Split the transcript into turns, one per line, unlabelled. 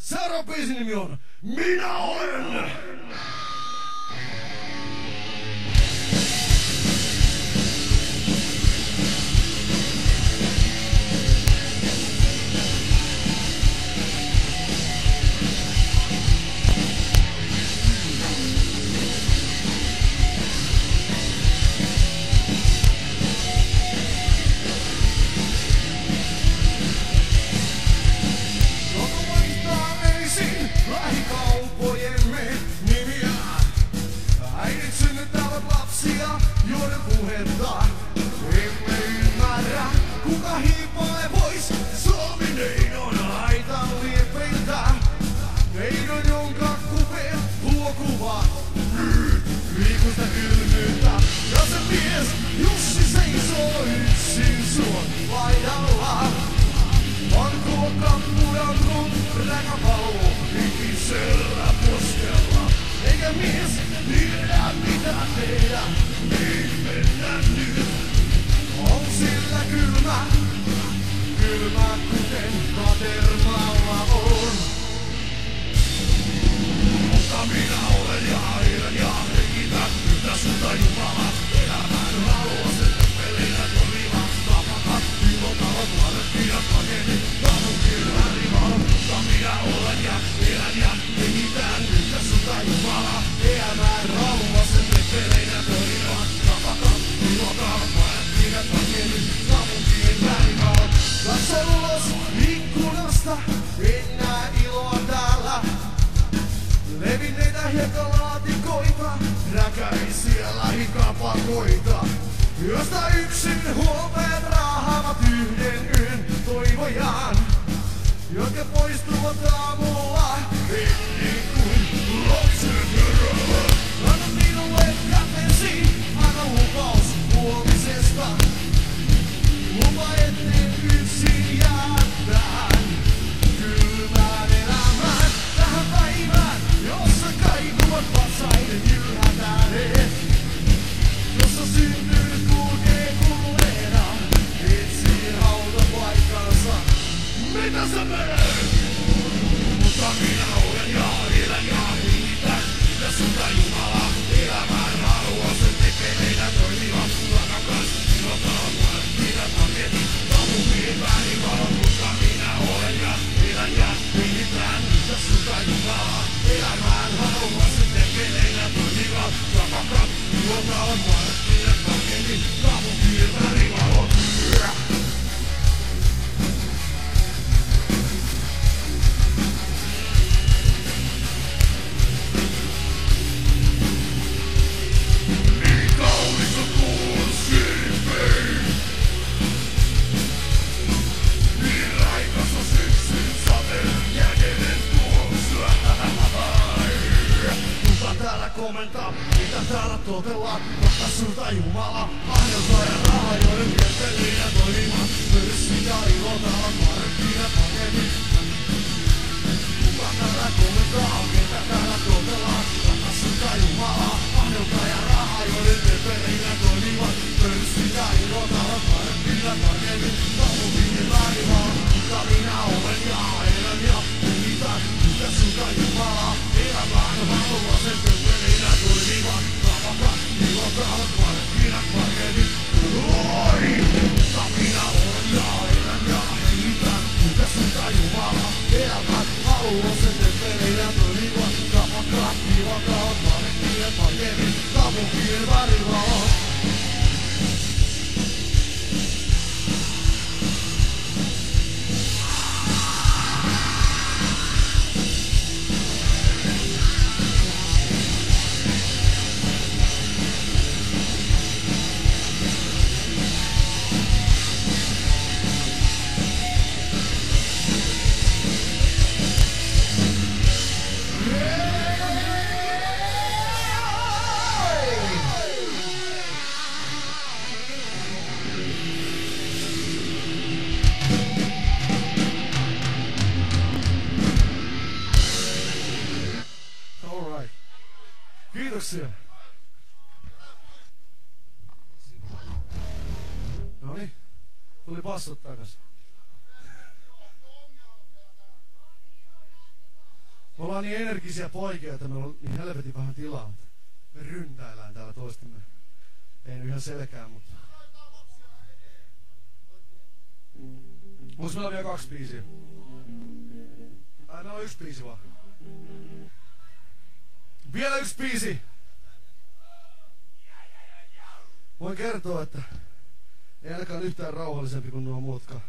Seuraava biisin nimi on Minä olen! Lähikaupojemme nimiä. Äidit synnyttävät lapsia, joiden puhetta emme ymmärrä. Kuka hiipailee pois Suomi-neidon haitan liepeiltä? Neidon, jonka kupeet huokuvat liikusta kylmyyttä. Ja se mies Jussi seisoo yksin suon laidalla. Vanko kamppudanut räkäpallo ikisellä poskella. Eikä mies tiedä mitä tehdä, niin mennä nyt. On sillä kylmä, kylmä kuten katermalla on. Mutta minä olen ja aidan ja hengitän yhtä suunta Jumala. Elämän haluaa sen peleinä toimiva. Tapakat, pilotavat, markkinat, paketit, kaupunkien värivalon. Mutta minä olen ja elän ja hengitän yhtä suunta Jumala. Elämän haluaa sen peleinä toimiva. Tapakat, pilotavat, markkinat, paketit, kaupunkien värivalon. Katson ulos ikkunasta, en näe iloa täällä. Levinneitä hiekkalaatikoita, räkäisiä lähikapakoita, josta yksin huomeet raahavat yhden yön toivojaan, jotka poistuvat aamulla ennen kuin loiset heräävät. Anna minulle kätesi, anna lupaus huomisesta. Lupa etten yksin jää tähän kylmään elämään, tähän päivään, jossa kaikuvat patsaiden jylhätäneet, jossa syntynyt kulkee kulleena, etsii hautapaikkansa. Mitä sä menet? Mutta minä olen ja elän ja hengitän yhtä suunta Jumala. Elämään haluaa sen tekee meidän toimivan. Rakakas, ilotaan markkinat, paketit, kaupunkien värivalon. Mutta minä olen ja elän ja hengitän yhtä suunta Jumala. Elämään haluaa sen tekee meidän toimivan. Rakakas, ilotaan markkinat, paketit, kaupunkien värivalon. Komentaa, mitä täällä totellaan. Vaikka sulta Jumala ahnelta ja raha, joiden miettelinä toimimaan. Pörssi ja ilotavat markkinat paketit. Kuka täällä komentaa, mitä täällä totellaan. Vaikka sulta Jumala ahnelta ja raha, joiden miettelinä toimimaan. Pörssi ja ilotavat markkinat paketit. Kaupunkien värivalon, mutta minä olen ja elän ja hengitän yhtä sulta Jumala. Elämään haluaa sen työpelinä toimivat. Tapakat, ilotavat markkinat paketit. Oi! Mutta minä olen ja elän ja hengitän yhtä suunta Jumala. Elämään haluaa sen työpelinä toimivat. Tapakat, ilotavat markkinat paketit. Kaupunkien värivalon. Kiitoksia. Noniin, tuli bassot takas. Me ollaan niin energisiä poikia, että meillä on niin helvetin vähän tilaa. Me ryntäillään täällä toistemme. Ei nyt ihan selkää, mutta... Onks meillä vielä 2 biisiä? Meillä on 1 biisi vaan. Vielä 1 biisi! Voin kertoa, että ei ainakaan yhtään rauhallisempi kuin nuo muutkaan.